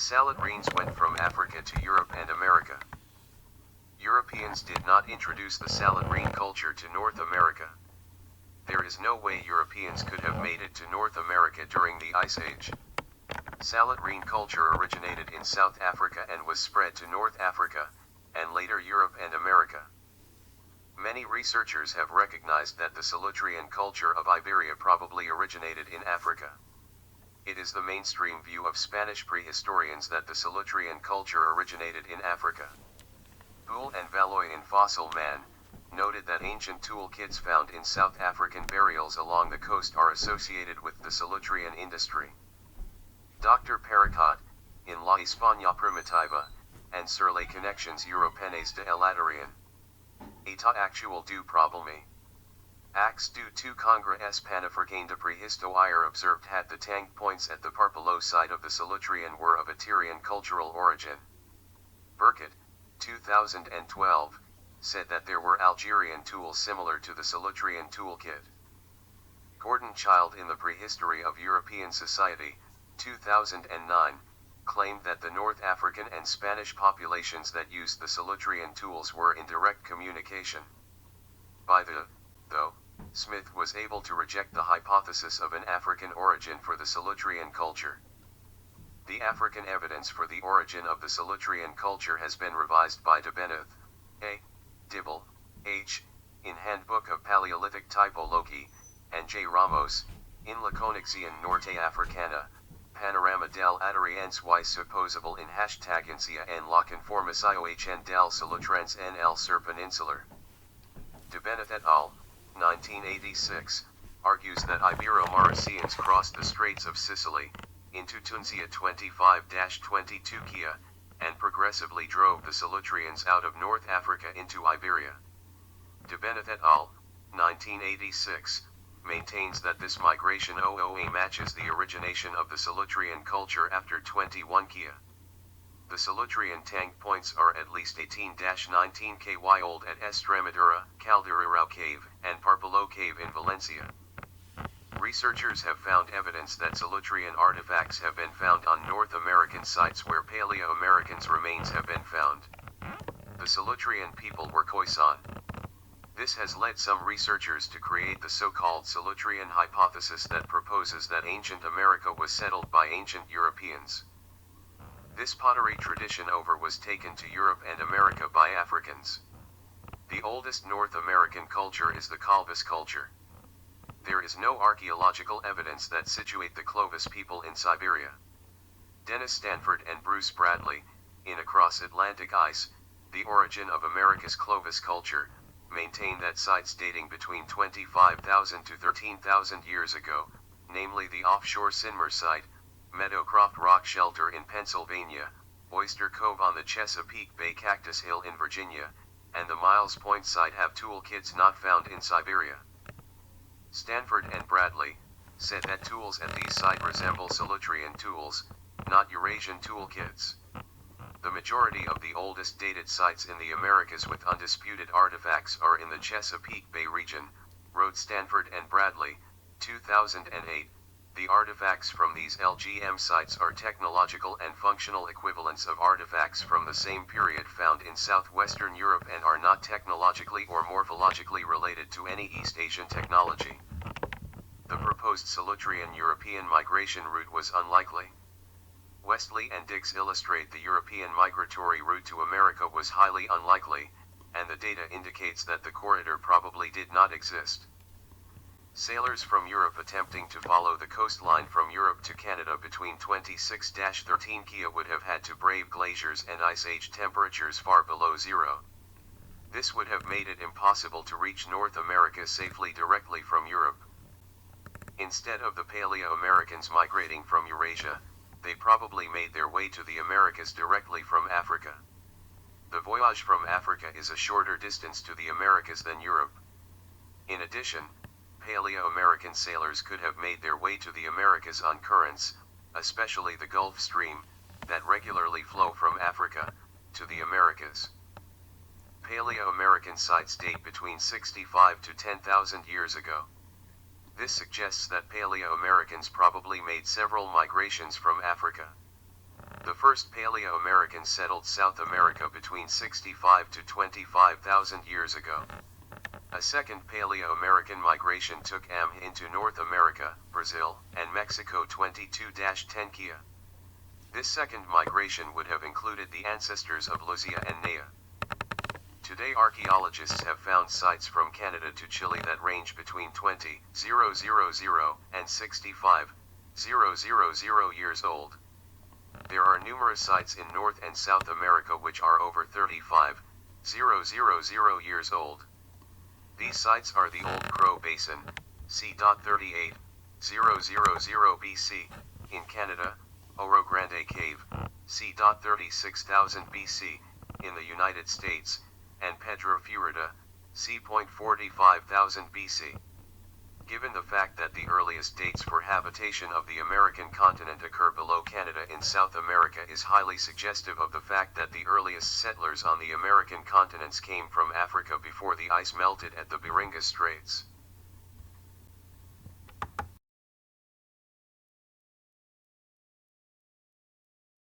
Solutreans went from Africa to Europe and America. Europeans did not introduce the Solutrean culture to North America. There is no way Europeans could have made it to North America during the Ice Age. Solutrean culture originated in South Africa and was spread to North Africa, and later Europe and America. Many researchers have recognized that the Solutrean culture of Iberia probably originated in Africa. It is the mainstream view of Spanish prehistorians that the Solutrean culture originated in Africa. Boole and Valois in Fossil Man noted that ancient tool kits found in South African burials along the coast are associated with the Solutrean industry. Dr. Pericot, in La Hispania Primitiva, and sur les connexions européennes de l'Adrien. État actuel du problème. Acts due to Congrès panafricain de préhistoire observed that the tang points at the Parpelot site of the Solutrean were of Aterian cultural origin. Burkett, 2012, said that there were Algerian tools similar to the Solutrean toolkit. Gordon Child in the Prehistory of European Society, 2009, claimed that the North African and Spanish populations that used the Solutrean tools were in direct communication. Though, Smith was able to reject the hypothesis of an African origin for the Solutrean culture. The African evidence for the origin of the Solutrean culture has been revised by de Beneth, A. Dibble, H., in Handbook of Paleolithic Typology, and J. Ramos, in La Connexion Norte Africana, Panorama del Adriense y supposable in #Agencia en la Conformación del Solutreans en el Sur Peninsular. De Beneth et al., 1986, argues that Ibero-Mauricians crossed the Straits of Sicily, into Tunisia 25-22 Kia, and progressively drove the Solutreans out of North Africa into Iberia. De Beneth et al., 1986, maintains that this migration OOA matches the origination of the Solutrean culture after 21 Kia. The Solutrean tang points are at least 18-19 kY old at Estremadura, Calderarao Cave, and Parpelot Cave in Valencia. Researchers have found evidence that Solutrean artifacts have been found on North American sites where Paleo-Americans' remains have been found. The Solutrean people were Khoisan. This has led some researchers to create the so-called Solutrean hypothesis that proposes that ancient America was settled by ancient Europeans. This pottery tradition was taken to Europe and America by Africans. The oldest North American culture is the Clovis culture. There is no archaeological evidence that situate the Clovis people in Siberia. Dennis Stanford and Bruce Bradley, in Across Atlantic Ice, The Origin of America's Clovis Culture, maintain that sites dating between 25,000 to 13,000 years ago, namely the offshore Sinmar site, Meadowcroft Rock Shelter in Pennsylvania, Oyster Cove on the Chesapeake Bay Cactus Hill in Virginia, and the Miles Point site have tool kits not found in Siberia. Stanford and Bradley said that tools at these sites resemble Solutrean tools, not Eurasian tool kits. The majority of the oldest dated sites in the Americas with undisputed artifacts are in the Chesapeake Bay region, wrote Stanford and Bradley, 2008. The artifacts from these LGM sites are technological and functional equivalents of artifacts from the same period found in southwestern Europe and are not technologically or morphologically related to any East Asian technology. The proposed Solutrean European migration route was unlikely. Westley and Diggs illustrate the European migratory route to America was highly unlikely, and the data indicates that the corridor probably did not exist. Sailors from Europe attempting to follow the coastline from Europe to Canada between 26-13 Kia would have had to brave glaciers and ice age temperatures far below zero. This would have made it impossible to reach North America safely directly from Europe. Instead of the Paleo-Americans migrating from Eurasia, they probably made their way to the Americas directly from Africa. The voyage from Africa is a shorter distance to the Americas than Europe. In addition, Paleo-American sailors could have made their way to the Americas on currents, especially the Gulf Stream, that regularly flow from Africa to the Americas. Paleo-American sites date between 65 to 10,000 years ago. This suggests that Paleo-Americans probably made several migrations from Africa. The first Paleo-Americans settled South America between 65 to 25,000 years ago. A second Paleo-American migration took am into North America, Brazil, and Mexico 22-10 Kia. This second migration would have included the ancestors of Luzia and Nea. Today archaeologists have found sites from Canada to Chile that range between 20,000 and 65,000 years old. There are numerous sites in North and South America which are over 35,000 years old. These sites are the Old Crow Basin, c.38,000 BC, in Canada, Oro Grande Cave, c.36,000 BC, in the United States, and Pedro Furida, c.45,000 BC. Given the fact that the earliest dates for habitation of the American continent occur below Canada in South America is highly suggestive of the fact that the earliest settlers on the American continents came from Africa before the ice melted at the Beringa Straits.